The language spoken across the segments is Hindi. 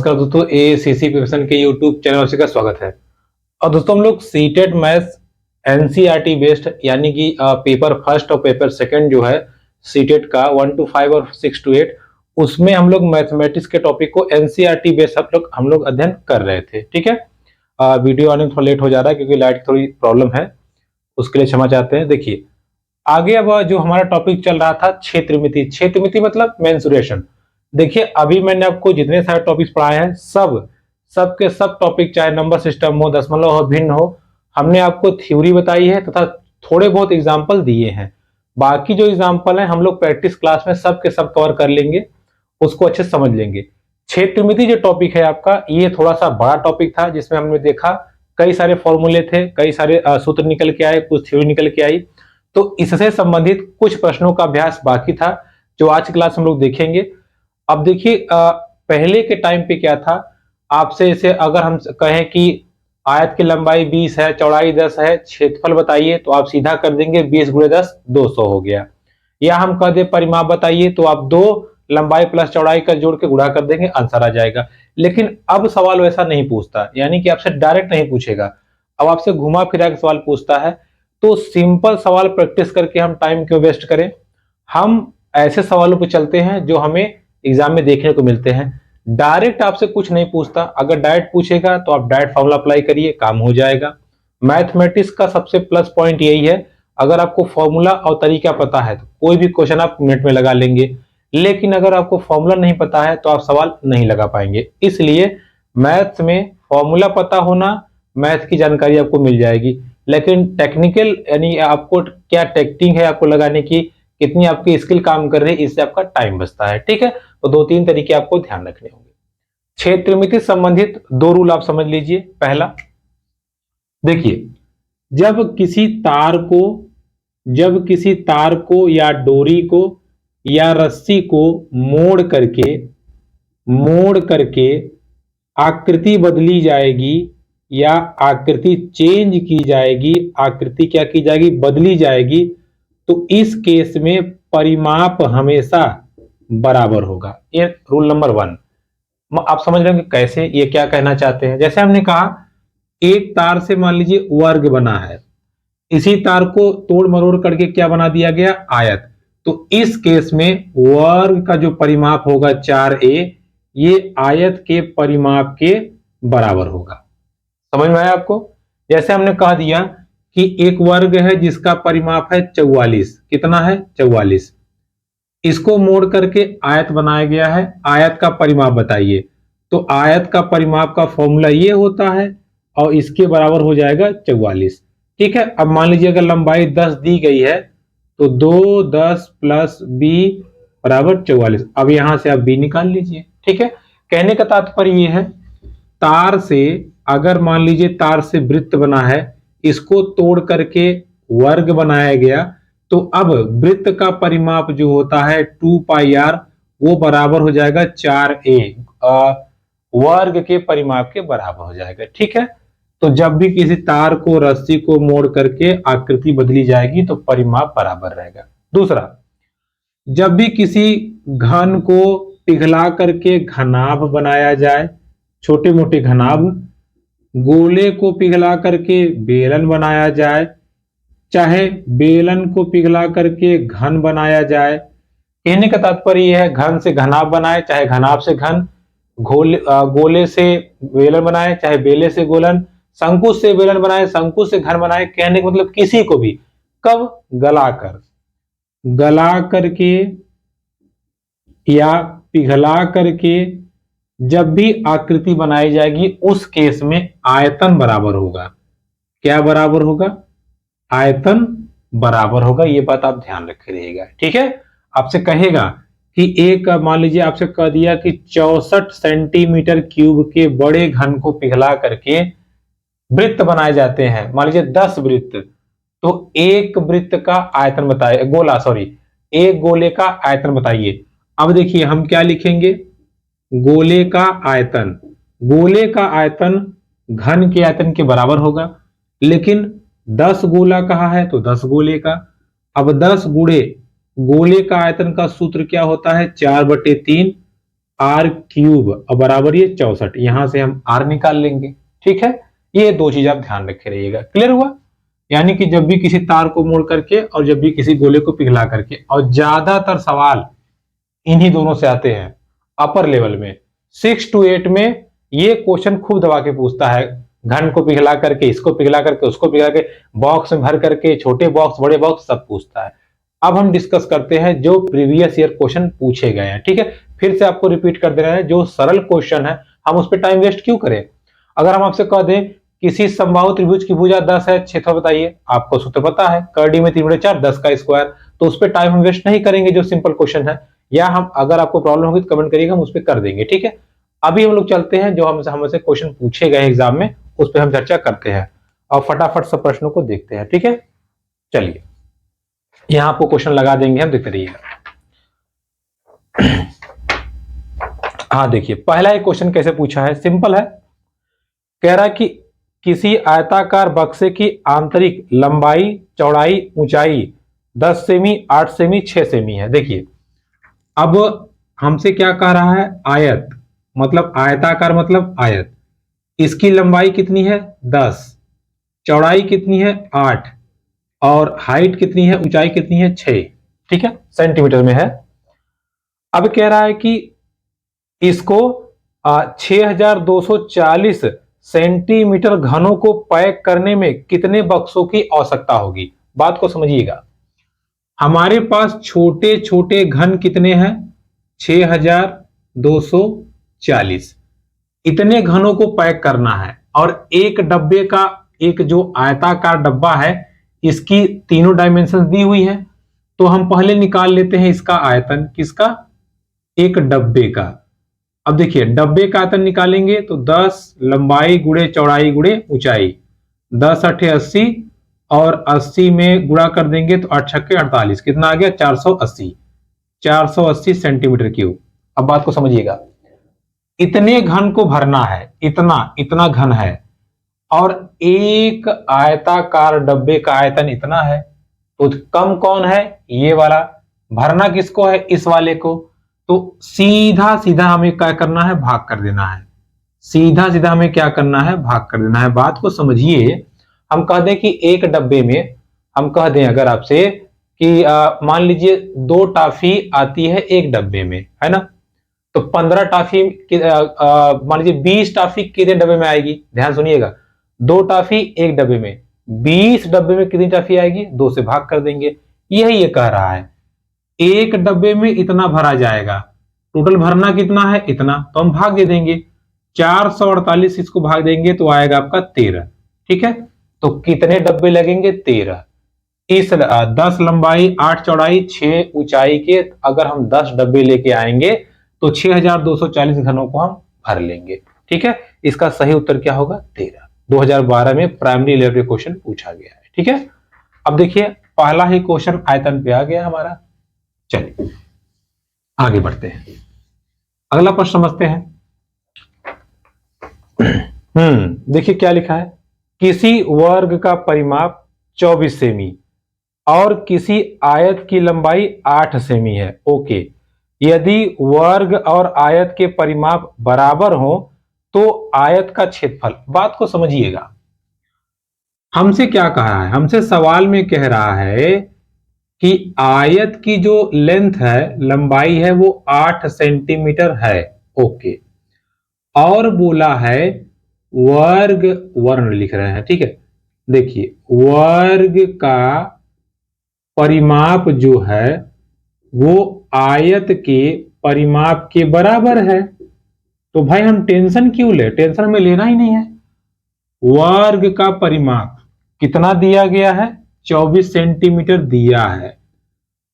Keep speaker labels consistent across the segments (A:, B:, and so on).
A: नमस्कार दोस्तों, एसीसी प्रिपरेशन के यूट्यूब चैनल से का स्वागत है। और दोस्तों हम लोग सीटेट मैथ्स एनसीईआरटी बेस्ड यानी कि पेपर फर्स्ट और पेपर सेकंड जो है सीटेट का 1 to 5 और 6 to 8 उसमें हम लोग मैथमेटिक्स के टॉपिक को एनसीईआरटी बेस्ड हम लोग अध्ययन कर रहे थे। ठीक है, वीडियो आने में थोड़ा लेट हो जा रहा है क्योंकि लाइट की थोड़ी प्रॉब्लम है, उसके लिए क्षमा चाहते हैं। देखिए आगे अब जो हमारा टॉपिक चल रहा था क्षेत्रमिति। क्षेत्रमिति मतलब मेंसुरेशन। देखिए अभी मैंने आपको जितने सारे टॉपिक्स पढ़ाए हैं सब के सब टॉपिक, चाहे नंबर सिस्टम हो, दशमलव हो, भिन्न हो, हमने आपको थ्योरी बताई है तथा थोड़े बहुत एग्जाम्पल दिए हैं। बाकी जो एग्जाम्पल हैं हम लोग प्रैक्टिस क्लास में सब के सब कवर कर लेंगे, उसको अच्छे से समझ लेंगे। क्षेत्रमिति जो टॉपिक है आपका, ये थोड़ा सा बड़ा टॉपिक था जिसमें हमने देखा कई सारे फॉर्मूले थे, कई सारे सूत्र निकल के आए, कुछ थ्योरी निकल के आई। तो इससे संबंधित कुछ प्रश्नों का अभ्यास बाकी था जो आज की क्लास हम लोग देखेंगे। अब देखिए पहले के टाइम पे क्या था, आपसे इसे अगर हम कहें कि आयत की लंबाई 20 है, चौड़ाई 10 है, क्षेत्रफल बताइए, तो आप सीधा कर देंगे 20 × 10 200 हो गया। या हम कह दे परिमाप बताइए, तो आप 2 लंबाई प्लस चौड़ाई का जोड़ के गुणा कर देंगे, आंसर आ जाएगा। लेकिन अब सवाल वैसा नहीं पूछता, यानी कि आपसे डायरेक्ट नहीं पूछेगा, अब आपसे घुमा फिरा के सवाल पूछता है। तो सिंपल सवाल प्रैक्टिस करके हम टाइम क्यों वेस्ट करें, हम ऐसे सवालों पर चलते हैं जो हमें एग्जाम में देखने को मिलते हैं। डायरेक्ट आपसे कुछ नहीं पूछता, अगर डायरेक्ट पूछेगा तो आप डायरेक्ट फॉर्मूला अप्लाई करिए, काम हो जाएगा। मैथमेटिक्स का सबसे प्लस पॉइंट यही है, अगर आपको फॉर्मूला और तरीका पता है तो कोई भी क्वेश्चन आप मिनट में लगा लेंगे। लेकिन अगर आपको फॉर्मूला नहीं पता है तो आप सवाल नहीं लगा पाएंगे। इसलिए मैथ्स में फॉर्मूला पता होना, मैथ की जानकारी आपको मिल जाएगी, लेकिन टेक्निकल यानी आपको क्या टेक्निक है आपको लगाने की, कितनी आपकी स्किल काम कर रही है, इससे आपका टाइम बचता है। ठीक है, तो 2-3 तरीके आपको ध्यान रखने होंगे। क्षेत्रमिति संबंधित 2 रूल आप समझ लीजिए। पहला, देखिए जब किसी तार को या डोरी को या रस्सी को मोड़ करके आकृति बदली जाएगी या आकृति चेंज की जाएगी, आकृति क्या की जाएगी, बदली जाएगी, तो इस केस में परिमाप हमेशा बराबर होगा। ये रूल नंबर 1। आप समझ रहे होंगे कैसे, ये क्या कहना चाहते हैं। जैसे हमने कहा एक तार से मान लीजिए वर्ग बना है, इसी तार को तोड़ मरोड़ करके क्या बना दिया गया, आयत। तो इस केस में वर्ग का जो परिमाप होगा 4a, ये आयत के परिमाप के बराबर होगा। समझ में आया आपको। जैसे हमने कह दिया कि एक वर्ग है जिसका परिमाप है 44, कितना है 44, इसको मोड़ करके आयत बनाया गया है, आयत का परिमाप बताइए। तो आयत का परिमाप का फॉर्मूला ये होता है और इसके बराबर हो जाएगा 44। ठीक है, अब मान लीजिए अगर लंबाई 10 दी गई है तो 2 10 प्लस b बराबर 44। अब यहां से आप b निकाल लीजिए। ठीक है, कहने का तात्पर्य ये है, तार से अगर मान लीजिए तार से वृत्त बना है, इसको तोड़ करके वर्ग बनाया गया, तो अब वृत्त का परिमाप जो होता है 2πr, वो बराबर हो जाएगा 4a, वर्ग के परिमाप के बराबर हो जाएगा। ठीक है, तो जब भी किसी तार को रस्सी को मोड़ करके आकृति बदली जाएगी तो परिमाप बराबर रहेगा। दूसरा, जब भी किसी घन को पिघला करके घनाभ बनाया जाए, छोटे मोटे घनाभ, गोले को पिघला करके बेलन बनाया जाए, चाहे बेलन को पिघला करके घन बनाया जाए, कहने का तात्पर्य यह है घन से घनाभ बनाए, चाहे घनाभ से घन, गोले से बेलन बनाए, चाहे बेले से गोलन, शंकुश से बेलन बनाए, शंकुश से घन बनाए। कहने का मतलब किसी को भी कब गला करके या पिघला करके जब भी आकृति बनाई जाएगी, उस केस में आयतन बराबर होगा। क्या बराबर होगा, आयतन बराबर होगा। ये बात आप ध्यान रखे रहिएगा। ठीक है, आपसे कहेगा कि एक मान लीजिए आपसे कह दिया कि 64 सेंटीमीटर क्यूब के बड़े घन को पिघला करके वृत्त बनाए जाते हैं, मान लीजिए 10 वृत्त, तो एक वृत्त का आयतन बताइए, एक गोले का आयतन बताइए। अब देखिए हम क्या लिखेंगे, गोले का आयतन घन के आयतन के बराबर होगा, लेकिन 10 गोला कहा है तो 10 गोले का। अब 10 गुणे गोले का आयतन का सूत्र क्या होता है, 4/3, आर क्यूब और बराबर ये 64, यहां से हम आर निकाल लेंगे। ठीक है, ये दो चीज आप ध्यान रखे रहिएगा। क्लियर हुआ? यानी कि जब भी किसी तार को मोड़ करके और जब भी किसी गोले को पिघला करके, और ज्यादातर सवाल इन्हीं दोनों से आते हैं अपर लेवल में। 6 to 8 में ये क्वेश्चन खूब दबा के पूछता है, घन को पिघला करके, इसको पिघला करके, उसको पिघला के, बॉक्स में भर करके, छोटे बॉक्स बड़े बॉक्स सब पूछता है। अब हम डिस्कस करते हैं जो प्रीवियस ईयर क्वेश्चन पूछे गए हैं। ठीक है, फिर से आपको रिपीट कर देना है, जो सरल क्वेश्चन है हम उस पर टाइम वेस्ट क्यों करें। अगर हम आपसे कह दें किसी समबाहु त्रिभुज की भुजा 10 है, क्षेत्रफल बताइए, आपको सूत्र पता है, करडी में 3/4 10 का स्क्वायर, तो उस पर टाइम हम वेस्ट नहीं करेंगे जो सिंपल क्वेश्चन है। या हम, अगर आपको प्रॉब्लम होगी तो कमेंट करिएगा, हम उस पर कर देंगे। ठीक है, अभी हम लोग चलते हैं जो हमसे क्वेश्चन पूछे गए एग्जाम में, उस पर हम चर्चा करते हैं और फटाफट सब प्रश्नों को देखते हैं। ठीक है, चलिए यहां आपको क्वेश्चन लगा देंगे, हम देखते रहिएगा। हाँ देखिए, पहला एक क्वेश्चन कैसे पूछा है, सिंपल है। कह रहा है कि किसी आयताकार बक्से की आंतरिक लंबाई, चौड़ाई, ऊंचाई 10 सेमी, 8 सेमी, 6 सेमी है। देखिए अब हमसे क्या कह रहा है, आयत मतलब आयताकार मतलब आयत, इसकी लंबाई कितनी है 10, चौड़ाई कितनी है 8, और हाइट कितनी है, ऊंचाई कितनी है 6। ठीक है, सेंटीमीटर में है। अब कह रहा है कि इसको 6240 सेंटीमीटर घनों को पैक करने में कितने बक्सों की आवश्यकता होगी। बात को समझिएगा, हमारे पास छोटे छोटे घन कितने हैं, 6240, इतने घनों को पैक करना है। और एक डब्बे का, एक जो आयताकार डब्बा है, इसकी तीनों डायमेंशन दी हुई है, तो हम पहले निकाल लेते हैं इसका आयतन, किसका, एक डब्बे का। अब देखिए डब्बे का आयतन निकालेंगे तो 10 लंबाई गुणे चौड़ाई गुणे ऊंचाई, 10 8 80, और 80 में गुणा कर देंगे तो 8 छक्के 48, कितना आ गया 480, 480 सेंटीमीटर क्यूब। अब बात को समझिएगा, इतने घन को भरना है, इतना इतना घन है, और एक आयताकार डब्बे का आयतन इतना है, तो कम कौन है, ये वाला। भरना किसको है, इस वाले को। तो सीधा सीधा हमें क्या करना है, भाग कर देना है। सीधा सीधा हमें क्या करना है, भाग कर देना है। बात को समझिए, हम कह दें कि एक डब्बे में, हम कह दें अगर आपसे कि मान लीजिए 2 टॉफी आती है एक डब्बे में, है ना, तो 15 टॉफी, मान लीजिए 20 टॉफी कितने डब्बे में आएगी, ध्यान सुनिएगा, 2 टॉफी एक डब्बे में, 20 डब्बे में कितनी टॉफी आएगी, 2 से भाग कर देंगे। यही ये कह रहा है, एक डब्बे में इतना भरा जाएगा, टोटल भरना कितना है, इतना, तो हम भाग दे देंगे, 448 इसको भाग देंगे तो आएगा आपका 13। ठीक है, तो कितने डब्बे लगेंगे, 13। इस 10 लंबाई 8 चौड़ाई 6 ऊंचाई के अगर हम 10 डब्बे लेके आएंगे तो 6240 घनों को हम भर लेंगे। ठीक है, इसका सही उत्तर क्या होगा, 13। 2012 में प्राइमरी लेवल क्वेश्चन पूछा गया है। ठीक है, अब देखिए पहला ही क्वेश्चन आयतन पे आ गया हमारा। चलिए आगे बढ़ते हैं, अगला प्रश्न समझते हैं। देखिए क्या लिखा है, किसी वर्ग का परिमाप 24 सेमी और किसी आयत की लंबाई 8 सेमी है। ओके, यदि वर्ग और आयत के परिमाप बराबर हो तो आयत का क्षेत्रफल। बात को समझिएगा, हमसे क्या कहा है, हमसे सवाल में कह रहा है कि आयत की जो लेंथ है, लंबाई है, वो 8 सेंटीमीटर है। ओके, और बोला है वर्ग, वर्ण लिख रहे हैं, ठीक है, देखिए वर्ग का परिमाप जो है वो आयत के परिमाप के बराबर है। तो भाई हम टेंशन क्यों ले, टेंशन हमें लेना ही नहीं है। वर्ग का परिमाप कितना दिया गया है, 24 सेंटीमीटर दिया है।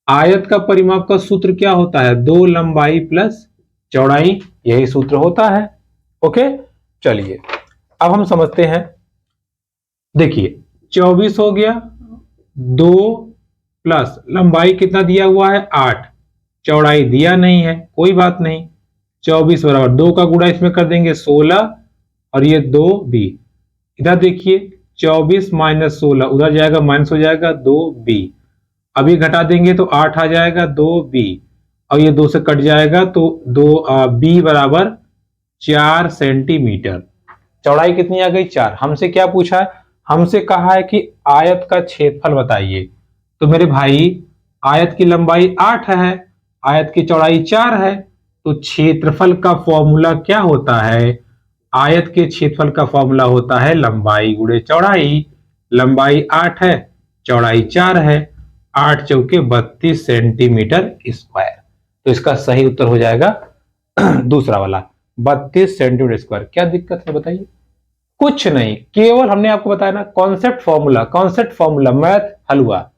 A: आयत का परिमाप का सूत्र क्या होता है, 2 लंबाई प्लस चौड़ाई, यही सूत्र होता है। ओके, चलिए अब हम समझते हैं। देखिए 24 हो गया, 2 प्लस लंबाई कितना दिया हुआ है 8, चौड़ाई दिया नहीं है, कोई बात नहीं, 24 बराबर 2 का गुणा इसमें कर देंगे 16, और ये 2b। इधर देखिए 24 माइनस 16, उधर जाएगा माइनस हो जाएगा 2b। अभी घटा देंगे तो 8 आ जाएगा 2b, और ये 2 से कट जाएगा तो 2 b बराबर 4 सेंटीमीटर। चौड़ाई कितनी आ गई? 4। हमसे क्या पूछा है? हमसे कहा है कि आयत का क्षेत्रफल बताइए। तो मेरे भाई आयत की लंबाई 8 है, आयत की चौड़ाई 4 है, तो क्षेत्रफल का फॉर्मूला क्या होता है? आयत के क्षेत्रफल का फॉर्मूला होता है लंबाई गुणे चौड़ाई। लंबाई 8 है, चौड़ाई 4 है, 8 चौके 32 सेंटीमीटर स्क्वायर। तो इसका सही उत्तर हो जाएगा दूसरा वाला, 32 सेंटीमीटर स्क्वायर। क्या दिक्कत है बताइए? कुछ नहीं, केवल हमने आपको बताया ना concept formula, concept formula, math हल हुआ।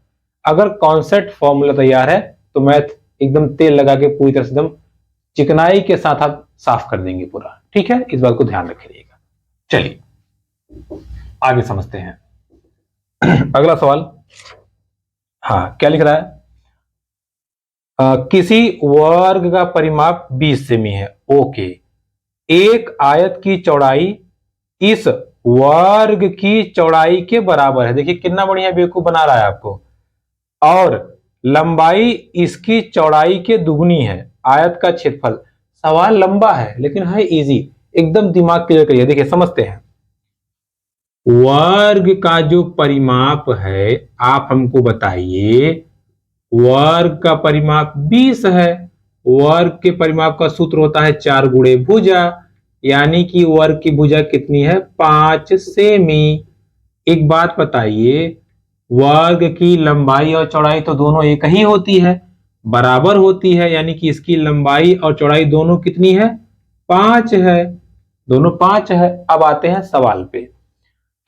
A: अगर कॉन्सेप्ट फॉर्मूला तैयार है तो मैथ एकदम तेल लगा के पूरी तरह से एकदम चिकनाई के साथ आप साफ कर देंगे पूरा। ठीक है, इस बात को ध्यान रखिएगा। चलिए आगे समझते हैं। अगला सवाल, हाँ क्या लिख रहा है? किसी वर्ग का परिमाप 20 सेमी है। ओके, एक आयत की चौड़ाई इस वर्ग की चौड़ाई के बराबर है। देखिए कितना बढ़िया बेवकूफ बना रहा है आपको। और लंबाई इसकी चौड़ाई के दुगनी है। आयत का क्षेत्रफल। सवाल लंबा है लेकिन है इजी, एकदम दिमाग क्लियर करिए। देखिए समझते हैं। वर्ग का जो परिमाप है, आप हमको बताइए, वर्ग का परिमाप 20 है। वर्ग के परिमाप का सूत्र होता है 4 गुणे भुजा, यानी कि वर्ग की भुजा कितनी है? 5 सेमी। एक बात बताइए, वर्ग की लंबाई और चौड़ाई तो दोनों एक ही होती है, बराबर होती है, यानी कि इसकी लंबाई और चौड़ाई दोनों कितनी है? 5 है, दोनों 5 है। अब आते हैं सवाल पे।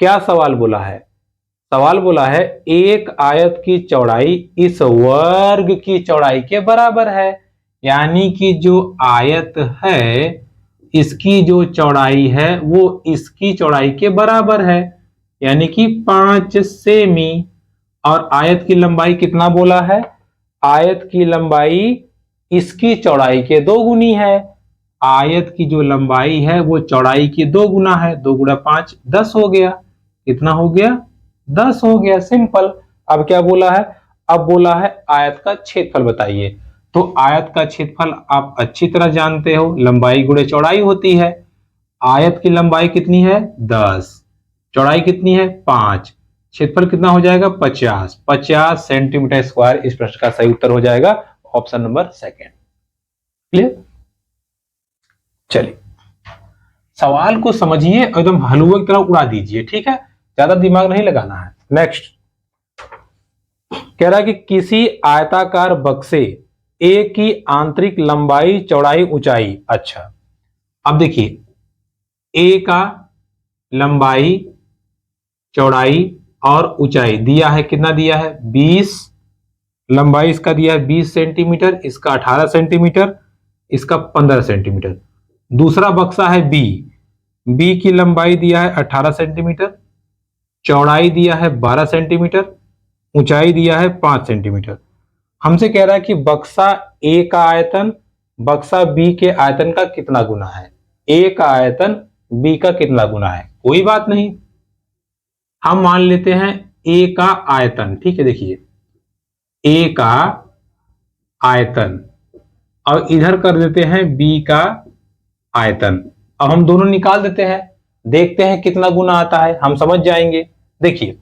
A: क्या सवाल बोला है? सवाल बोला है एक आयत की चौड़ाई इस वर्ग की चौड़ाई के बराबर है, यानी कि जो आयत है इसकी जो चौड़ाई है वो इसकी चौड़ाई के बराबर है, यानी कि 5 सेमी। और आयत की लंबाई कितना बोला है? आयत की लंबाई इसकी चौड़ाई के 2 गुनी है। आयत की जो लंबाई है वो चौड़ाई की 2 गुना है। 2 गुणा 5 10 हो गया। कितना हो गया? 10 हो गया। सिंपल। अब क्या बोला है? अब बोला है आयत का क्षेत्रफल बताइए। तो आयत का क्षेत्रफल आप अच्छी तरह जानते हो, लंबाई गुणे चौड़ाई होती है। आयत की लंबाई कितनी है? 10, चौड़ाई कितनी है? 5, क्षेत्रफल कितना हो जाएगा? 50 सेंटीमीटर स्क्वायर। इस प्रश्न का सही उत्तर हो जाएगा ऑप्शन नंबर सेकंड। क्लियर? चलिए सवाल को समझिए, एकदम हलवे की तरह उड़ा दीजिए। ठीक है, ज्यादा दिमाग नहीं लगाना है। नेक्स्ट कह रहा है कि किसी आयताकार बक्से ए की आंतरिक लंबाई, चौड़ाई, ऊंचाई। अच्छा, अब देखिए ए का लंबाई, चौड़ाई और ऊंचाई दिया है। कितना दिया है? 20। लंबाई इसका दिया है 20 सेंटीमीटर, इसका 18 सेंटीमीटर, इसका 15 सेंटीमीटर। दूसरा बक्सा है बी। बी की लंबाई दिया है 18 सेंटीमीटर, चौड़ाई दिया है 12 सेंटीमीटर, ऊंचाई दिया है 5 सेंटीमीटर। हमसे कह रहा है कि बक्सा ए का आयतन बक्सा बी के आयतन का कितना गुना है? ए का आयतन बी का कितना गुना है? कोई बात नहीं, हम मान लेते हैं ए का आयतन। ठीक है, देखिए ए का आयतन और इधर कर देते हैं बी का आयतन। अब हम दोनों निकाल देते हैं, देखते हैं कितना गुना आता है, हम समझ जाएंगे। देखिए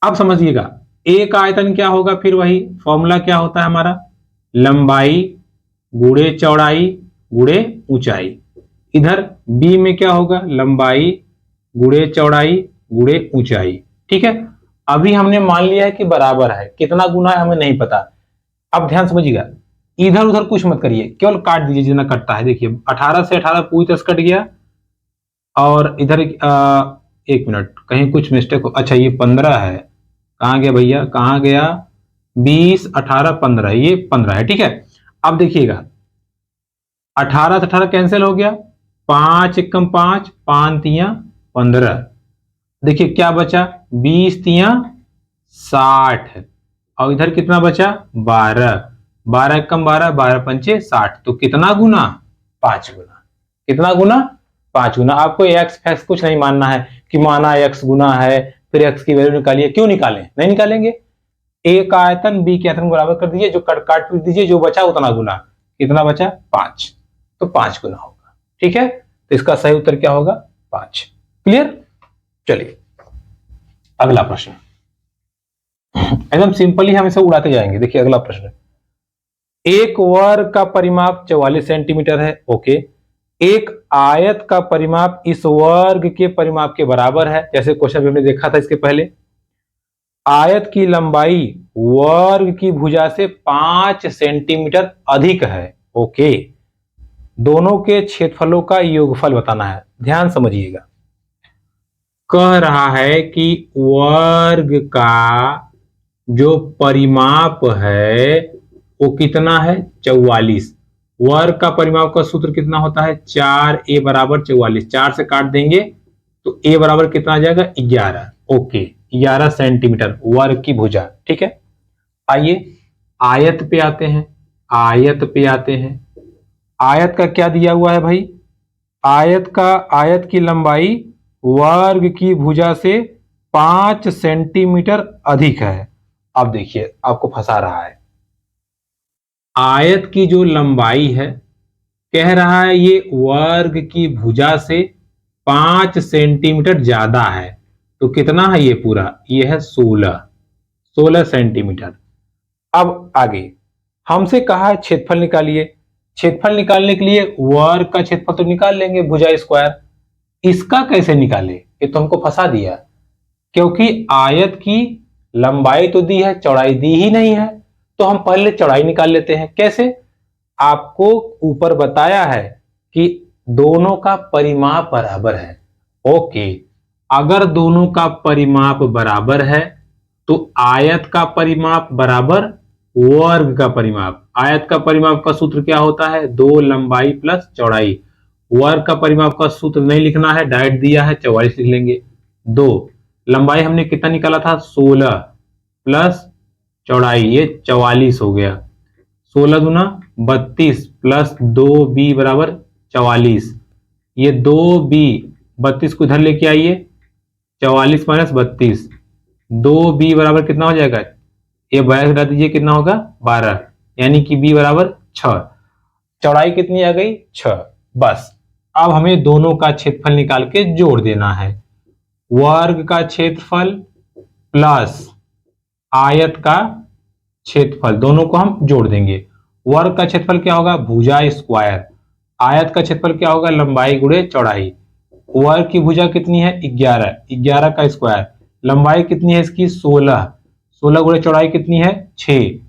A: अब समझिएगा, ए का आयतन क्या होगा? फिर वही फॉर्मूला क्या होता है हमारा? लंबाई गुणे चौड़ाई गुणे ऊंचाई। इधर बी में क्या होगा? लंबाई गुणे चौड़ाई गुणे ऊंचाई। ठीक है, अभी हमने मान लिया है कि बराबर है, कितना गुना है हमें नहीं पता। अब ध्यान समझिएगा, इधर उधर कुछ मत करिए, केवल काट दीजिए जितना कटता है। देखिए 18 से 18 पूरी तरह से कट गया, और इधर एक मिनट, कहीं कुछ मिस्टेक हो। अच्छा ये 15 है, कहाँ गया भैया, कहाँ गया? 20 18 15, ये 15 है। ठीक है, अब देखिएगा 18 से 18 कैंसिल हो गया, 5 एकम 5, 5 तिया 15। देखिए क्या बचा? 20 तिया 60, और इधर कितना बचा? 12, 12 एकम 12, 12 पंचे 60। तो कितना गुना? 5 गुना। कितना गुना? 5 गुना। आपको एक्स फैक्स कुछ नहीं मानना है कि माना एक्स गुना है फिर एक्स की वैल्यू निकालिए। क्यों निकालें? नहीं निकालेंगे। ए का आयतन बी के आयतन को बराबर कर दीजिए, जो काट पीट दीजिए, जो बचा उतना गुना। कितना बचा? 5, तो 5 गुना होगा। ठीक है, तो इसका सही उत्तर क्या होगा? 5। क्लियर? चलिए अगला प्रश्न, एकदम सिंपली हम इसे उड़ाते जाएंगे। देखिए अगला प्रश्न, एक वर्ग का परिमाप 44 सेंटीमीटर है। ओके, एक आयत का परिमाप इस वर्ग के परिमाप के बराबर है। जैसे क्वेश्चन हमने देखा था इसके पहले, आयत की लंबाई वर्ग की भुजा से 5 सेंटीमीटर अधिक है। ओके, दोनों के क्षेत्रफलों का योगफल बताना है। ध्यान समझिएगा, कह रहा है कि वर्ग का जो परिमाप है वो कितना है? 44। वर्ग का परिमाप का सूत्र कितना होता है? 4a बराबर 44। 4 से काट देंगे तो a बराबर कितना आ जाएगा? 11। ओके, 11 सेंटीमीटर वर्ग की भुजा। ठीक है, आइए आयत पे आते हैं। आयत का क्या दिया हुआ है भाई? आयत की लंबाई वर्ग की भुजा से 5 सेंटीमीटर अधिक है। अब देखिए आपको फंसा रहा है, आयत की जो लंबाई है, कह रहा है ये वर्ग की भुजा से 5 सेंटीमीटर ज्यादा है। तो कितना है ये पूरा? ये है 16 सेंटीमीटर। अब आगे हमसे कहा है क्षेत्रफल निकालिए। क्षेत्रफल निकालने के लिए वर्ग का क्षेत्रफल तो निकाल लेंगे, भुजा स्क्वायर। इसका कैसे निकाले? ये तो हमको फंसा दिया, क्योंकि आयत की लंबाई तो दी है, चौड़ाई दी ही नहीं है। तो हम पहले चौड़ाई निकाल लेते हैं। कैसे? आपको ऊपर बताया है कि दोनों का परिमाप बराबर है। ओके, अगर दोनों का परिमाप बराबर है तो आयत का परिमाप बराबर वर्ग का परिमाप। आयत का परिमाप का सूत्र क्या होता है? 2 लंबाई प्लस चौड़ाई। वर्ग का परिमाप का सूत्र नहीं लिखना है, डायरेक्ट दिया है, 44 लिख लेंगे। 2 लंबाई हमने कितना निकाला था? 16 प्लस चौड़ाई, ये 44 हो गया। 16 गुना 32 प्लस 2b बराबर 44। ये 2b 32 को इधर लेके आइए, 44 माइनस 32, 2b बराबर कितना हो जाएगा? ये 22 हटा दीजिए, कितना होगा? 12, यानी कि b बराबर 6। चौड़ाई कितनी आ गई? 6। बस अब हमें दोनों का क्षेत्रफल निकाल के जोड़ देना है। वर्ग का क्षेत्रफल प्लस आयत का क्षेत्रफल, दोनों को हम जोड़ देंगे। वर्ग का क्षेत्रफल क्या होगा? भुजा स्क्वायर। आयत का क्षेत्रफल क्या होगा? लंबाई गुणे चौड़ाई। वर्ग की भुजा कितनी है? 11, 11 का स्क्वायर। लंबाई कितनी है इसकी? 16, 16 गुणे चौड़ाई कितनी है? 6।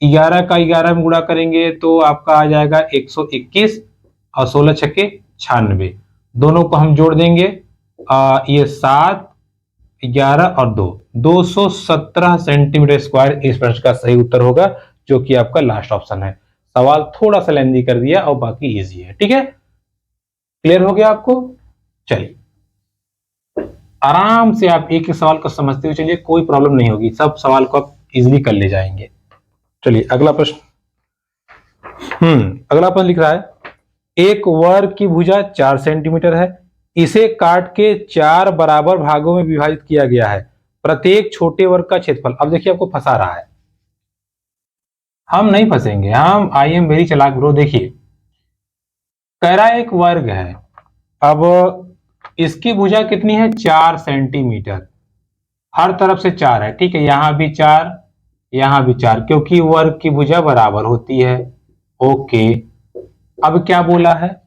A: 11 का 11 में गुणा करेंगे तो आपका आ जाएगा 121 और 16 छक्के 96। दोनों को हम जोड़ देंगे, ये 7, 11 और 2, 217 सेंटीमीटर स्क्वायर इस प्रश्न का सही उत्तर होगा, जो कि आपका लास्ट ऑप्शन है। सवाल थोड़ा सा लेंदी कर दिया और बाकी इजी है। ठीक है, क्लियर हो गया आपको? चलिए आराम से आप एक एक सवाल को समझते हुए चलिए, कोई प्रॉब्लम नहीं होगी, सब सवाल को आप इजीली कर ले जाएंगे। चलिए अगला प्रश्न। अगला प्रश्न लिख रहा है, एक वर्ग की भुजा 4 सेंटीमीटर है, इसे काट के 4 बराबर भागों में विभाजित किया गया है। प्रत्येक छोटे वर्ग का क्षेत्रफल। अब देखिए आपको फंसा रहा है, हम नहीं फंसेंगे, हम आई एम वेरी चालाक ब्रो। देखिए कह रहा है एक वर्ग है, अब इसकी भुजा कितनी है? 4 सेंटीमीटर। हर तरफ से 4 है, ठीक है, यहां भी 4, यहां भी 4, क्योंकि वर्ग की भुजा बराबर होती है। ओके, अब क्या बोला है?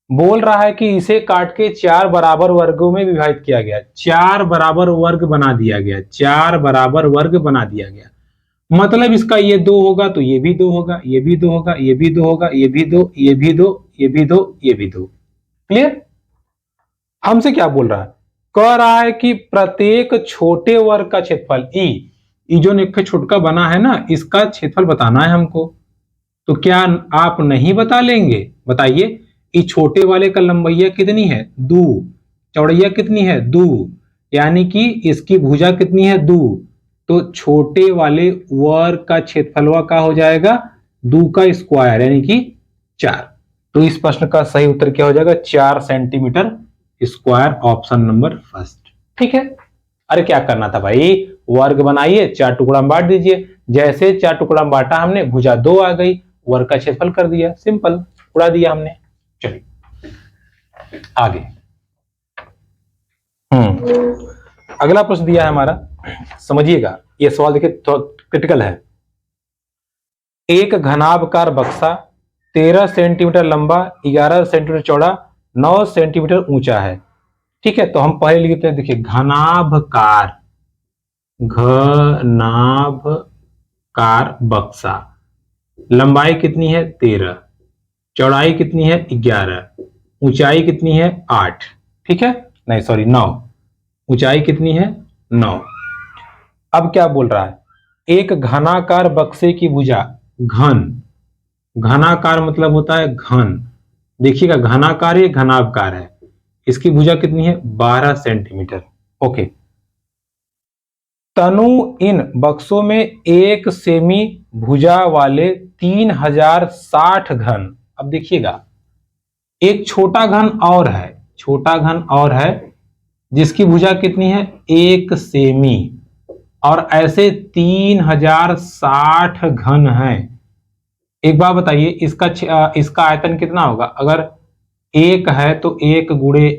A: बोल रहा है कि इसे काट के 4 बराबर वर्गों में विभाजित किया गया, 4 बराबर वर्ग बना दिया गया, 4 बराबर वर्ग बना दिया गया। मतलब इसका ये 2 होगा तो ये भी 2 होगा, ये भी 2 होगा, ये भी 2 होगा, ये भी 2, ये भी 2, ये भी 2, ये भी 2। क्लियर? हमसे क्या बोल रहा है? कह रहा है कि प्रत्येक छोटे वर्ग का क्षेत्रफल ई जो एक छोटका बना है ना, इसका क्षेत्रफल बताना है हमको। तो क्या आप नहीं बता लेंगे? बताइए, इस छोटे वाले का लंबाइया कितनी है? 2, चौड़ैया कितनी है? 2, यानी कि इसकी भुजा कितनी है? 2। तो छोटे वाले वर्ग का क्षेत्रफल का हो जाएगा 2 का स्क्वायर, यानी कि 4। तो इस प्रश्न का सही उत्तर क्या हो जाएगा? 4 centimetre square, option number first. ठीक है, अरे क्या करना था भाई, वर्ग बनाइए, 4 टुकड़ा में बांट दीजिए। जैसे 4 टुकड़ा में बांटा हमने, भुजा 2 आ गई, वर्ग का क्षेत्रफल कर दिया, सिंपल, उड़ा दिया हमने। चलिए आगे। अगला प्रश्न दिया है हमारा, समझिएगा, यह सवाल देखिए थोड़ा क्रिटिकल है। एक घनाभकार बक्सा 13 सेंटीमीटर लंबा, 11 सेंटीमीटर चौड़ा, 9 सेंटीमीटर ऊंचा है। ठीक है, तो हम पहले लिखते हैं, देखिए घनाभकार, घनाभकार बक्सा, लंबाई कितनी है 13, चौड़ाई कितनी है 11, ऊंचाई कितनी है 8, ठीक है, नहीं सॉरी 9, ऊंचाई कितनी है 9। अब क्या बोल रहा है, एक घनाकार बक्से की भुजा, घन, घनाकार मतलब होता है घन, देखिएगा घनाकार है घनाभकार है, इसकी भुजा कितनी है 12 सेंटीमीटर। ओके, तनु इन बक्सों में एक सेमी भुजा वाले 3060 घन। अब देखिएगा एक छोटा घन और है, छोटा घन और है जिसकी भुजा कितनी है 1 सेमी, और ऐसे 3060 घन है। एक बात बताइए, इसका आयतन कितना होगा? अगर एक है तो 1 गुणे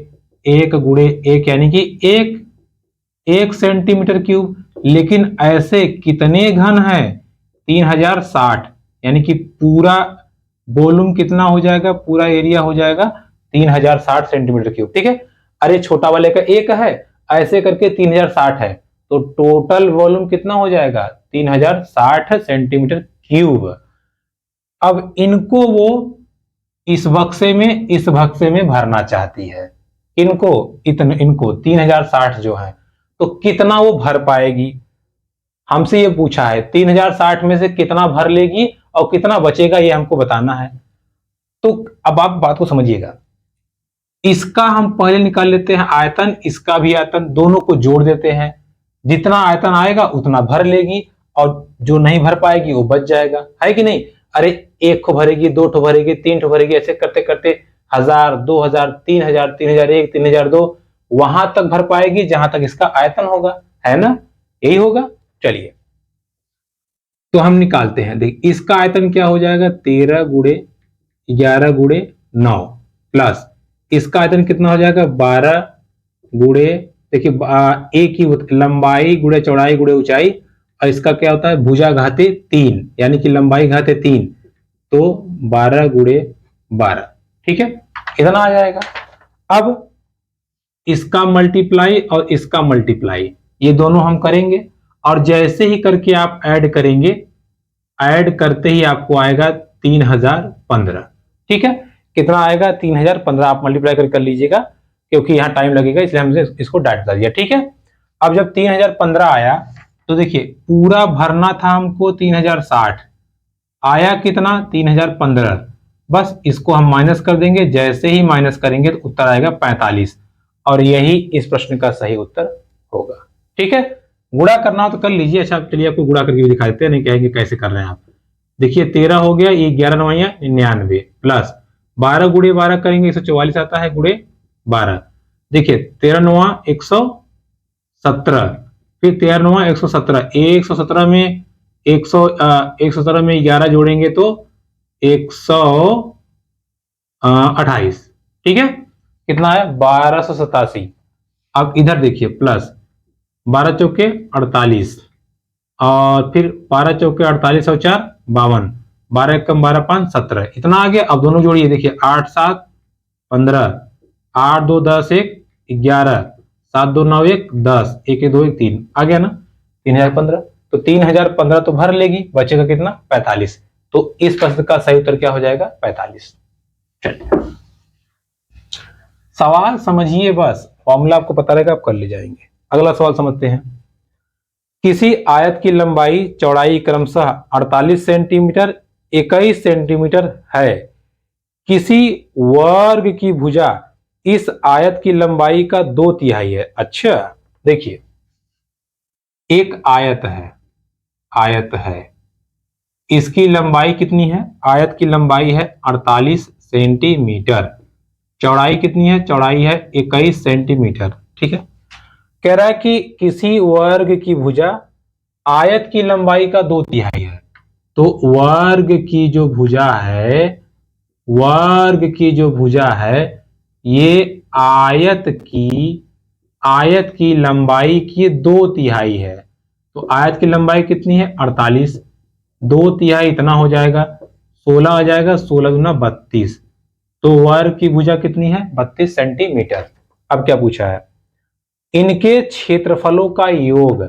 A: 1 यानी कि 1 सेंटीमीटर क्यूब, लेकिन ऐसे कितने घन है 3060, यानी कि पूरा वॉल्यूम कितना हो जाएगा, पूरा एरिया हो जाएगा 3060 सेंटीमीटर क्यूब। ठीक है, अरे छोटा वाले का 1 है, ऐसे करके 3060 है, तो टोटल वॉल्यूम कितना हो जाएगा 3060 सेंटीमीटर क्यूब। अब इनको वो इस बक्से में भरना चाहती है, इनको 3060 जो है, तो कितना वो भर पाएगी, हमसे ये पूछा है 3060 में से कितना भर लेगी और कितना बचेगा, ये हमको बताना है। तो अब आप बात को समझिएगा, इसका हम पहले निकाल लेते हैं आयतन, इसका भी आयतन, दोनों को जोड़ देते हैं, जितना आयतन आएगा उतना भर लेगी और जो नहीं भर पाएगी वो बच जाएगा, है कि नहीं। अरे 1 को भरेगी, 2 को भरेगी, 3 को भरेगी, ऐसे करते करते 1000, 2000, 3000, 3001, 3002 वहां तक भर पाएगी जहां तक इसका आयतन होगा, है ना, यही होगा। चलिए तो हम निकालते हैं, देख इसका आयतन क्या हो जाएगा 13 गुणे 11 गुणे 9, प्लस इसका आयतन कितना हो जाएगा 12 गुणे, देखिए एक ही लंबाई गुणे चौड़ाई गुणे ऊंचाई, और इसका क्या होता है भुजा घाते 3, यानी कि लंबाई घाते 3, तो 12 गुणे 12, ठीक है, इतना आ जाएगा। अब इसका मल्टीप्लाई और इसका मल्टीप्लाई, ये दोनों हम करेंगे, और जैसे ही करके आप ऐड करेंगे, ऐड करते ही आपको आएगा 3015, ठीक है, कितना आएगा 3015, आप मल्टीप्लाई कर लीजिएगा क्योंकि यहां टाइम लगेगा, इसलिए हमने इसको डाट कर दिया, ठीक है। अब जब 3015 आया तो देखिए पूरा भरना था हमको 3060, आया कितना 3015, बस इसको हम माइनस कर देंगे, जैसे ही माइनस करेंगे तो उत्तर आएगा 45, और यही इस प्रश्न का सही उत्तर होगा, ठीक है। गुणा करना हो तो कर लीजिए। अच्छा चलिए आपको गुणा करके भी दिखा देते हैं, नहीं कहेंगे कैसे कर रहे हैं आप। देखिए 13 हो गया, ये 11 9 99, प्लस 12 गुणे 12 करेंगे 144 आता है, गुणे 12, देखिए 13 9 117, फिर 13 9 117, 117 में 117 में 11 जोड़ेंगे तो 128, ठीक है, कितना है 1287। अब इधर देखिए प्लस 12 चौके 48, और फिर 12 चौके 48 और 4 52, 12 कम 12 5 17, इतना आ गया। अब दोनों जोड़िए, देखिए 8 7 15, 8 2 10 1 11, 7 2 9 1 10, 1 1 2 1 3, आ गया ना 3015। तो 3015 तो भर लेगी, बचेगा कितना 45, तो इस प्रश्न का सही उत्तर क्या हो जाएगा 45। चलिए सवाल समझिए, बस फॉर्मूला आपको पता रहेगा, आप कर ले जाएंगे। अगला सवाल समझते हैं। किसी आयत की लंबाई चौड़ाई क्रमशः 48 सेंटीमीटर 21 सेंटीमीटर है, किसी वर्ग की भुजा इस आयत की लंबाई का 2/3 है। अच्छा देखिए एक आयत है, इसकी लंबाई कितनी है, आयत की लंबाई है 48 सेंटीमीटर, चौड़ाई कितनी है, चौड़ाई है 21 सेंटीमीटर, ठीक है। कह रहा है कि किसी वर्ग की भुजा आयत की लंबाई का 2/3 है। तो वर्ग की जो भुजा है, वर्ग की जो भुजा है, ये आयत की लंबाई की 2/3 है। तो आयत की लंबाई कितनी है? 48। 2/3 इतना हो जाएगा, 16 आ जाएगा, 16 दूना 32। तो वर्ग की भुजा कितनी है? 32 सेंटीमीटर। अब क्या पूछा है? इनके क्षेत्रफलों का योग।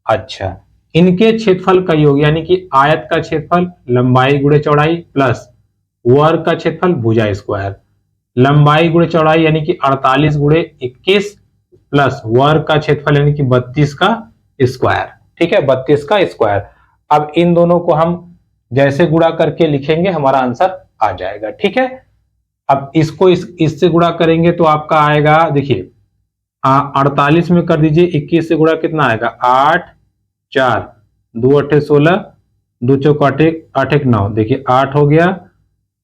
A: अच्छा, इनके क्षेत्रफल का योग यानी कि आयत का क्षेत्रफल लंबाई गुणे चौड़ाई प्लस वर्ग का क्षेत्रफल भुजा स्क्वायर। लंबाई गुणे चौड़ाई यानी कि 48 गुणे 21 प्लस वर्ग का क्षेत्रफल यानी कि 32 का स्क्वायर। ठीक है, 32 का स्क्वायर। अब इन दोनों को हम जैसे गुणा करके लिखेंगे हमारा आंसर आ जाएगा। ठीक है, अब इसको इससे गुणा करेंगे तो आपका आएगा, देखिए 48 में कर दीजिए, 21 से गुणा कितना आएगा? 8 4 2 8 16 2 चौक 8 8 9, देखिए 8 हो गया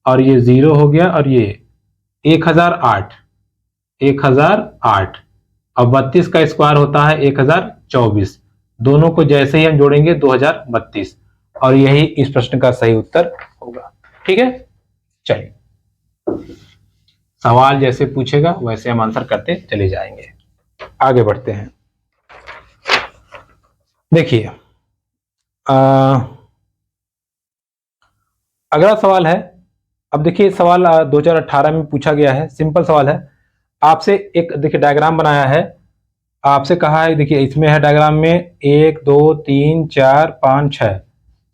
A: और ये 0 हो गया और ये 1008 और 32 का स्क्वायर होता है 1024। दोनों को जैसे ही हम जोड़ेंगे 2032 और यही इस प्रश्न का सही उत्तर होगा। ठीक है, चलिए सवाल जैसे पूछेगा वैसे हम आंसर करते चले जाएंगे। आगे बढ़ते हैं। देखिए अगला सवाल है। अब देखिए सवाल 2018 में पूछा गया है, सिंपल सवाल है। आपसे एक देखिए डायग्राम बनाया है, आपसे कहा है, देखिए इसमें है डायग्राम में 1 2 3 4 5 6।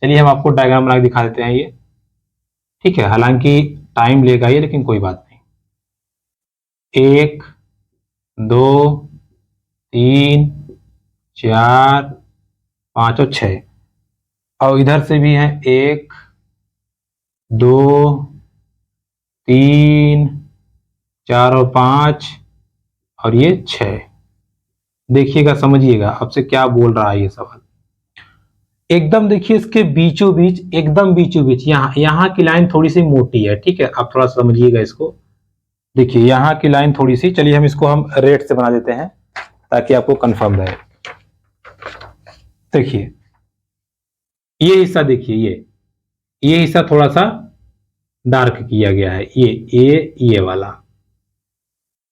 A: चलिए हम आपको डायग्राम बना के दिखा देते हैं ये। ठीक है, हालांकि टाइम लेगा ये, लेकिन कोई बात नहीं। 1 2 3 4 5 और 6, और इधर से भी है 1 2 3 4 और 5 और ये 6। देखिएगा, समझिएगा आपसे क्या बोल रहा है ये सवाल। एकदम देखिए इसके बीचों बीच, एकदम बीचों बीच यहाँ की लाइन थोड़ी सी मोटी है। ठीक है, आप थोड़ा समझिएगा इसको। देखिए यहाँ की लाइन थोड़ी सी, चलिए हम इसको हम रेड से बना देते हैं ताकि आपको कंफर्म रहे। देखिए ये हिस्सा, देखिए ये हिस्सा थोड़ा सा डार्क किया गया है, ये वाला।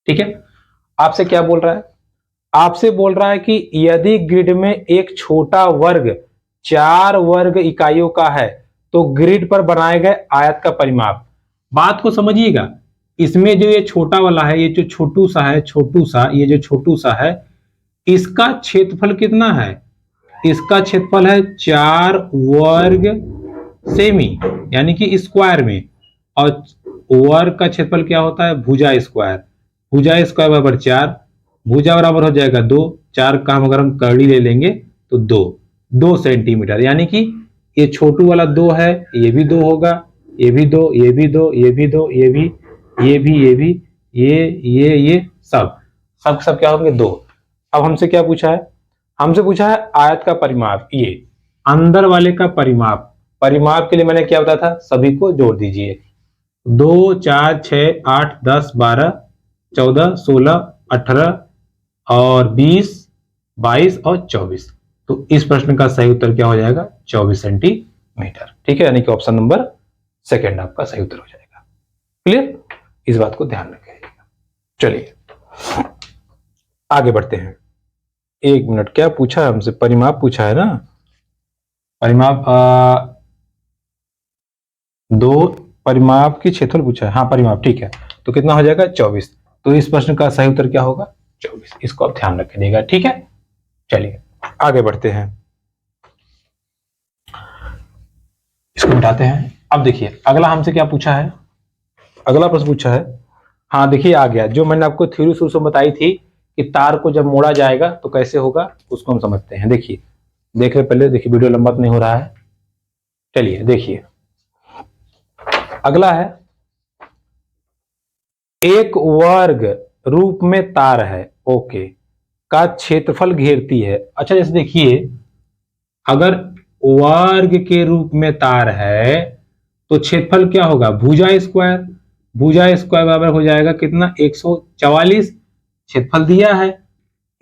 A: ठीक है, आपसे क्या बोल रहा है? आपसे बोल रहा है कि यदि ग्रिड में एक छोटा वर्ग 4 वर्ग इकाइयों का है तो ग्रिड पर बनाए गए आयत का परिमाप। बात को समझिएगा, इसमें जो ये छोटा वाला है, ये जो छोटू सा है, ये जो छोटू सा है, इसका क्षेत्रफल कितना है? इसका क्षेत्रफल है 4 वर्ग सेमी यानी कि स्क्वायर में, और वर्ग का क्षेत्रफल क्या होता है? भुजा स्क्वायर। भुजा स्क्वायर बराबर 4, भुजा बराबर हो जाएगा 2, 4 का हम अगर हम करड़ी ले लेंगे तो 2 सेंटीमीटर, यानी कि ये छोटू वाला 2 है, ये भी 2 होगा, ये भी 2, ये भी 2, ये भी 2, ये भी, ये भी, ये भी, ये सब क्या होंगे? 2। अब हमसे क्या पूछा है? हमसे पूछा है आयत का परिमाप, ये अंदर वाले का परिमाप। परिमाप के लिए मैंने क्या बताया था? सभी को जोड़ दीजिए। 2 4 6 8 10 12 14 16 18 और 20 22 और 24। तो इस प्रश्न का सही उत्तर क्या हो जाएगा? 24 सेंटीमीटर। ठीक है, यानी कि ऑप्शन नंबर सेकंड आपका सही उत्तर हो जाएगा। क्लियर? इस बात को ध्यान रखिएगा। चलिए आगे बढ़ते हैं। 1 मिनट, क्या पूछा है हमसे? परिमाप पूछा है ना? परिमाप 2 परिमाप की क्षेत्रफल पूछा है। हाँ परिमाप, ठीक है। तो कितना हो जाएगा? 24। तो इस प्रश्न का सही उत्तर क्या होगा? 24। इसको आप ध्यान रखिएगा। ठीक है, चलिए आगे बढ़ते हैं, इसको मिटाते हैं। अब देखिए अगला हमसे क्या पूछा है, अगला प्रश्न पूछा है। हाँ देखिए आ गया, जो मैंने आपको थ्योरी शुरू से बताई थी कि तार को जब मोड़ा जाएगा तो कैसे होगा, उसको हम समझते हैं। देखिए देख रहे पहले, देखिए वीडियो लंबा तो नहीं हो रहा है। चलिए देखिए अगला है, एक वर्ग रूप में तार है ओके का क्षेत्रफल घेरती है। अच्छा जैसे देखिए, अगर वर्ग के रूप में तार है तो क्षेत्रफल क्या होगा? भुजा स्क्वायर। भुजा स्क्वायर बराबर हो जाएगा कितना? 144। क्षेत्रफल दिया है,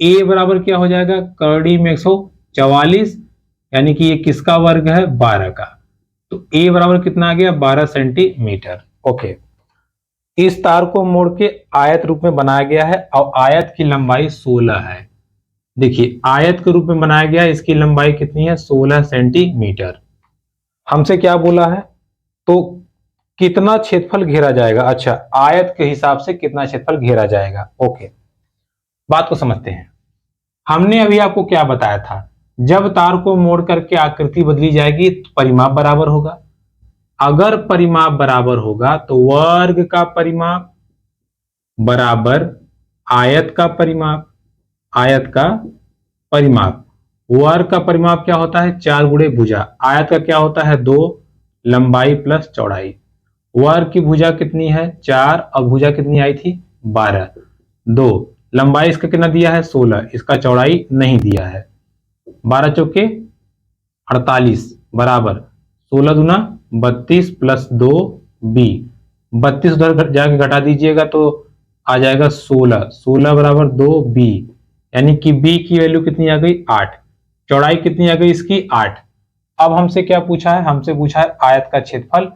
A: ए बराबर क्या हो जाएगा, करड़ी में 144, यानी कि ये किसका वर्ग है, 12 का। तो ए बराबर कितना आ गया, 12 सेंटीमीटर। ओके, इस तार को मोड़ के आयत रूप में बनाया गया है और आयत की लंबाई 16 है। देखिए आयत के रूप में बनाया गया है, इसकी लंबाई कितनी है, 16 सेंटीमीटर। हमसे क्या बोला है, तो कितना क्षेत्रफल घेरा जाएगा। अच्छा, आयत के हिसाब से कितना क्षेत्रफल घेरा जाएगा। ओके, बात को समझते हैं। हमने अभी आपको क्या बताया था, जब तार को मोड़ करके आकृति बदली जाएगी तो परिमाप बराबर होगा। अगर परिमाप बराबर होगा तो वर्ग का परिमाप बराबर आयत का परिमाप, आयत का परिमाप। वर्ग का परिमाप क्या होता है, 4 गुणे भुजा। आयत का क्या होता है, 2, लंबाई प्लस चौड़ाई। वर्ग की भुजा कितनी है, 4, और भुजा कितनी आई थी, 12। 2, लंबाई इसका कितना दिया है, 16, इसका चौड़ाई नहीं दिया है। 12 चौके 48 बराबर 16 दूना 32 प्लस 2 बी। 32 उधर जाके घटा दीजिएगा तो आ जाएगा 16, 16 बराबर 2 बी, यानी कि बी की वैल्यू कितनी आ गई, 8। चौड़ाई कितनी आ गई इसकी, 8। अब हमसे क्या पूछा है, हमसे पूछा है आयत का क्षेत्रफल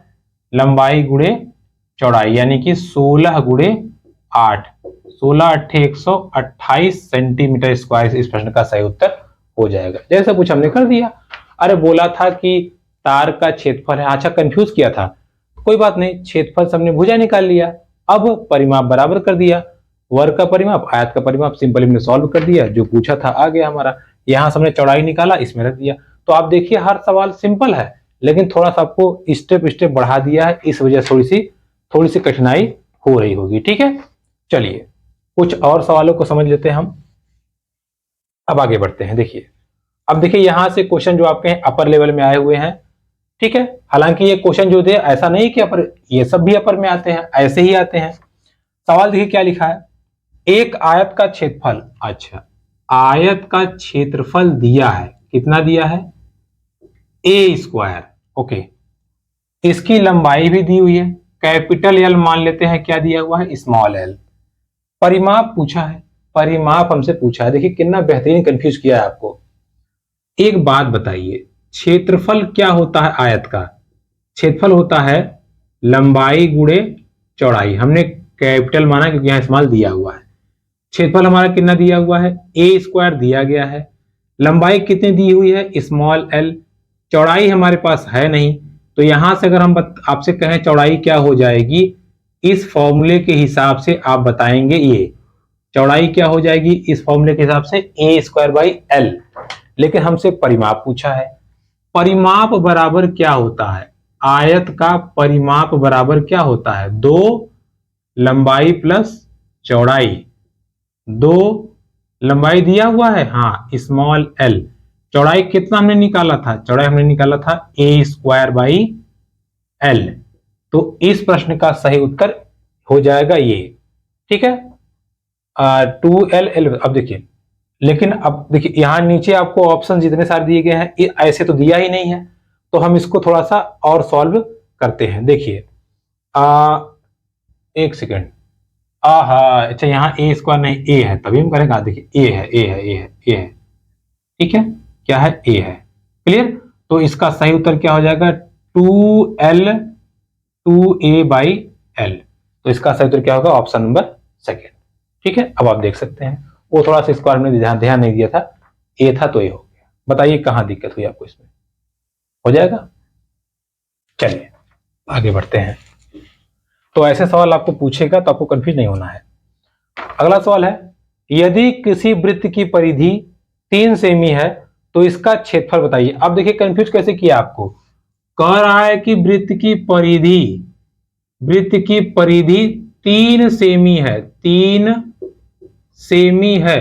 A: लंबाई गुणे चौड़ाई, यानी कि 16 गुणे 8, 16 अट्ठे 128 सेंटीमीटर स्क्वायर। इस प्रश्न का सही उत्तर हो जाएगा। जैसा कुछ हमने कर दिया। अरे बोला था कि तार का क्षेत्रफल है, अच्छा कंफ्यूज किया था, कोई बात नहीं, क्षेत्रफल से हमने भुजा निकाल लिया। अब परिमाप बराबर कर दिया, वर्ग का परिमाप आयत का परिमाप, सिंपल हमने सॉल्व कर दिया, जो पूछा था आ गया हमारा। यहां से हमने चौड़ाई निकाला, इसमें रख दिया। तो आप देखिए हर सवाल सिंपल है, लेकिन थोड़ा सा आपको स्टेप स्टेप बढ़ा दिया है, इस वजह से थोड़ी सी कठिनाई हो रही होगी। ठीक है, चलिए कुछ और सवालों को समझ लेते हैं हम। अब आगे बढ़ते हैं। देखिए अब देखिए यहां से क्वेश्चन जो आपके अपर लेवल में आए हुए हैं, ठीक है। हालांकि ये क्वेश्चन जो थे ऐसा नहीं कि अपर, ये सब भी अपर में आते हैं, ऐसे ही आते हैं। सवाल देखिए क्या लिखा है, एक आयत का क्षेत्रफल, अच्छा आयत का क्षेत्रफल दिया है, कितना दिया है, ए स्क्वायर। ओके, इसकी लंबाई भी दी हुई है, कैपिटल एल मान लेते हैं, क्या दिया हुआ है, स्मॉल एल। परिमाप पूछा है, परिमाप हमसे पूछा है। देखिए कितना बेहतरीन कंफ्यूज किया है आपको। एक बात बताइए, क्षेत्रफल क्या होता है आयत का, क्षेत्रफल होता है लंबाई गुणे चौड़ाई। हमने कैपिटल माना क्योंकि यहां स्मॉल दिया हुआ है। क्षेत्रफल हमारा कितना दिया हुआ है, ए स्क्वायर दिया गया है। लंबाई कितनी दी हुई है, स्मॉल एल। चौड़ाई हमारे पास है नहीं, तो यहां से अगर हम आपसे कहें चौड़ाई क्या हो जाएगी, इस फॉर्मूले के हिसाब से आप बताएंगे ये चौड़ाई क्या हो जाएगी, इस फॉर्मूले के हिसाब से ए स्क्वायर बाई एल। लेकिन हमसे परिमाप पूछा है, परिमाप बराबर क्या होता है, आयत का परिमाप बराबर क्या होता है, 2 लंबाई प्लस चौड़ाई। 2 लंबाई दिया हुआ है, हाँ स्मॉल एल। चौड़ाई कितना हमने निकाला था, चौड़ाई हमने निकाला था ए स्क्वायर बाई एल। तो इस प्रश्न का सही उत्तर हो जाएगा ये। ठीक है, 2l। अब देखिए, लेकिन अब देखिए यहां नीचे आपको ऑप्शन जितने सारे दिए गए हैं ऐसे तो दिया ही नहीं है, तो हम इसको थोड़ा सा और सॉल्व करते हैं। देखिए एक सेकेंड, अच्छा यहाँ ए स्क्वायर नहीं, ए है, तभी हम करेंगे। देखिए ए है, ए है, ए है, ए है, ठीक है, क्या है, ए है। क्लियर, तो इसका सही उत्तर क्या हो जाएगा, 2l 2a बाई एल। तो इसका सही उत्तर क्या होगा, ऑप्शन नंबर सेकेंड। ठीक है, अब आप देख सकते हैं, वो थोड़ा सा स्क्वायर में ध्यान नहीं दिया था, ए था तो ये हो गया। बताइए कहां दिक्कत हुई आपको, इसमें हो जाएगा। चलिए आगे बढ़ते हैं। तो ऐसे सवाल आपको पूछेगा तो आपको कंफ्यूज नहीं होना है। अगला सवाल है, यदि किसी वृत्त की परिधि 3 सेमी है तो इसका क्षेत्रफल बताइए। अब देखिए कंफ्यूज कैसे किया आपको, कह रहा है कि वृत्त की परिधि 3 सेमी है, 3 सेमी है,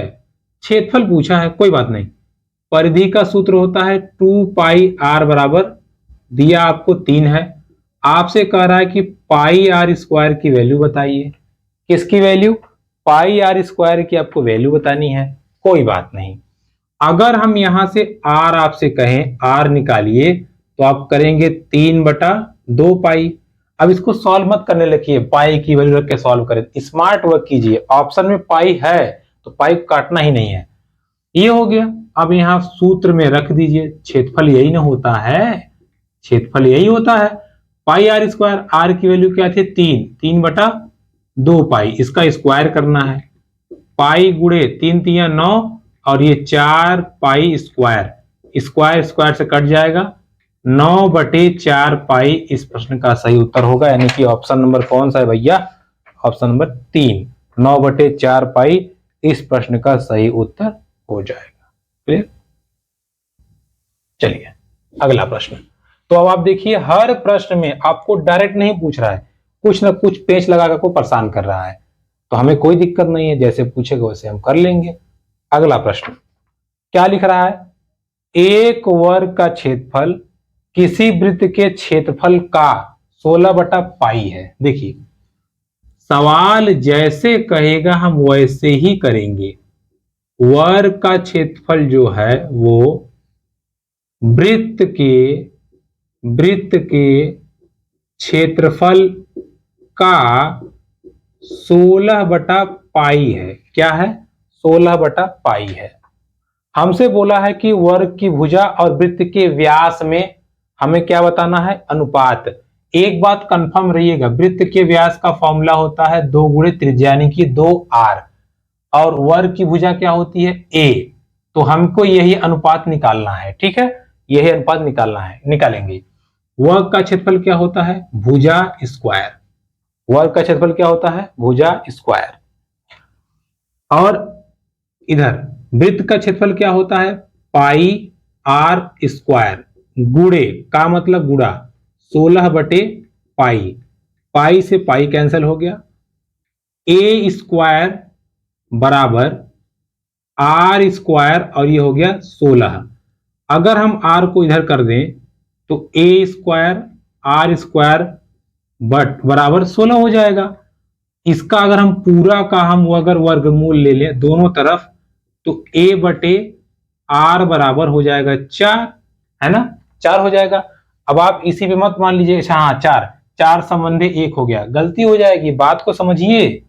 A: क्षेत्रफल पूछा है, कोई बात नहीं। परिधि का सूत्र होता है 2 पाई आर बराबर, दिया आपको 3 है। आपसे कह रहा है कि पाई आर स्क्वायर की वैल्यू बताइए। किसकी वैल्यू, पाई आर स्क्वायर की आपको वैल्यू बतानी है। कोई बात नहीं, अगर हम यहां से आर आपसे कहें आर निकालिए तो आप करेंगे 3/2 पाई। अब इसको सॉल्व मत करने लगिए, पाई की वैल्यू रख के सॉल्व करें, स्मार्ट वर्क कीजिए। ऑप्शन में पाई है तो पाई को काटना ही नहीं है, ये हो गया। अब यहाँ सूत्र में रख दीजिए, क्षेत्रफल यही ना होता है, क्षेत्रफल यही होता है। पाई आर स्क्वायर, आर की वैल्यू क्या थी 3, 3/2 पाई, इसका स्क्वायर करना है। पाई गुणे 3 3 9 और ये 4 पाई स्क्वायर, स्क्वायर स्क्वायर से कट जाएगा, 9/4 पाई इस प्रश्न का सही उत्तर होगा। यानी कि ऑप्शन नंबर कौन सा है भैया, ऑप्शन नंबर 3, 9/4 पाई इस प्रश्न का सही उत्तर हो जाएगा। क्लियर। चलिए अगला प्रश्न। तो अब आप देखिए, हर प्रश्न में आपको डायरेक्ट नहीं पूछ रहा है, कुछ ना कुछ पेच लगाकर को परेशान कर रहा है। तो हमें कोई दिक्कत नहीं है, जैसे पूछेगा वैसे हम कर लेंगे। अगला प्रश्न क्या लिख रहा है, एक वर्ग का क्षेत्रफल किसी वृत्त के क्षेत्रफल का 16/पाई है। देखिए सवाल जैसे कहेगा हम वैसे ही करेंगे। वर्ग का क्षेत्रफल जो है वो वृत्त के क्षेत्रफल का 16/पाई है। क्या है, 16/पाई है। हमसे बोला है कि वर्ग की भुजा और वृत्त के व्यास में हमें क्या बताना है, अनुपात। एक बात कंफर्म रहिएगा, वृत्त के व्यास का फॉर्मूला होता है 2 गुणे त्रिज्या यानी कि 2r, और वर्ग की भुजा क्या होती है a। तो हमको यही अनुपात निकालना है, ठीक है, यही अनुपात निकालना है, निकालेंगे। वर्ग का क्षेत्रफल क्या होता है, भुजा स्क्वायर, वर्ग का क्षेत्रफल क्या होता है, भुजा स्क्वायर। और इधर वृत्त का क्षेत्रफल क्या होता है, पाई आर स्क्वायर, गुणे का मतलब गुणा 16/पाई, पाई से पाई कैंसिल हो गया, ए स्क्वायर बराबर आर स्क्वायर और ये हो गया 16। अगर हम आर को इधर कर दें तो ए स्क्वायर आर स्क्वायर बट बराबर 16 हो जाएगा। इसका अगर हम पूरा का हम अगर वर्गमूल ले लें दोनों तरफ तो a/r बराबर हो जाएगा 4, है ना, 4 हो जाएगा। अब आप इसी पे मत मान लीजिए, अच्छा हाँ 4 संबंधी 1 हो गया, गलती हो जाएगी, बात को समझिए।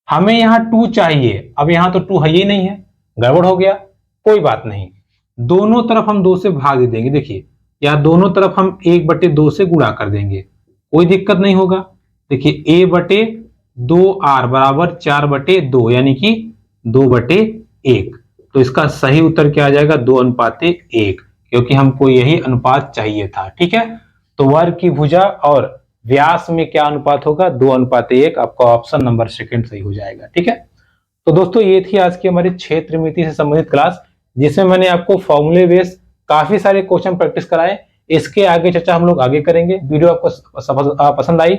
A: हमें यहाँ 2 चाहिए, अब यहाँ तो 2 है ही नहीं है, गड़बड़ हो गया। कोई बात नहीं, दोनों तरफ हम 2 से भाग देंगे। देखिए यहाँ दोनों तरफ हम 1/2 से गुणा कर देंगे, कोई दिक्कत नहीं होगा। देखिए a/2r बराबर 4/2 यानी कि 2/1। तो इसका सही उत्तर क्या आ जाएगा, 2:1, क्योंकि हमको यही अनुपात चाहिए था। ठीक है, तो वर्ग की भुजा और व्यास में क्या अनुपात होगा, 2:1। आपका ऑप्शन नंबर सेकंड सही हो जाएगा। ठीक है, तो दोस्तों ये थी आज की हमारी क्षेत्रमिति से संबंधित क्लास, जिसमें मैंने आपको फॉर्मूले बेस काफी सारे क्वेश्चन प्रैक्टिस कराए। इसके आगे चर्चा हम लोग आगे करेंगे। वीडियो आपको पसंद आई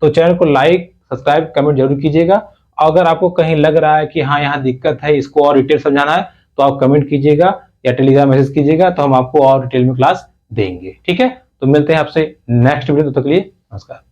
A: तो चैनल को लाइक सब्सक्राइब कमेंट जरूर कीजिएगा। अगर आपको कहीं लग रहा है कि हाँ यहाँ दिक्कत है, इसको और डिटेल समझाना है, तो आप कमेंट कीजिएगा या टेलीग्राम मैसेज कीजिएगा, तो हम आपको और डिटेल में क्लास देंगे। ठीक है, तो मिलते हैं आपसे नेक्स्ट वीडियो, तब तक के लिए नमस्कार।